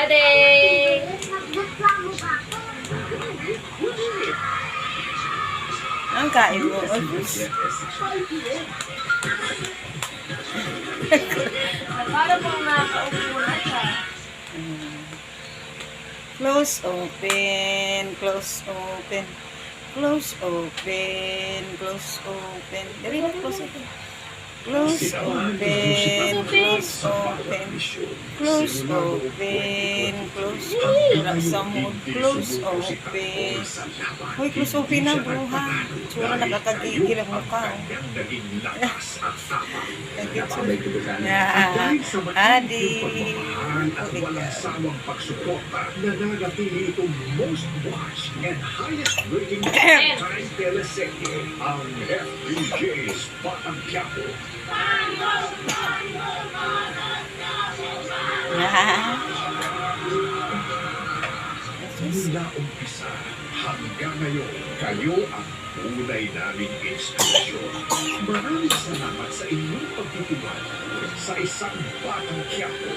Ade! Ang kain mo. Para pong nakaupo na siya. Close, open, close, open, close, open, close, open. Dali na, close, open. Close, open, close, open, close, open, close, open. Wala sa mood, close, open. Hoy, close, open na, bro, ha? Tsura nakakagigil ang mukha. Adi. Samang pagsuporta na nanatili itong most watched and highest rating time teleserye, ang FPJ's Batang Quiapo. Mula umpisa hanggang ngayon, kayo ang tunay naming inspirasyon. Maraming salamat sa inyong pagtitiwala sa isang Batang Quiapo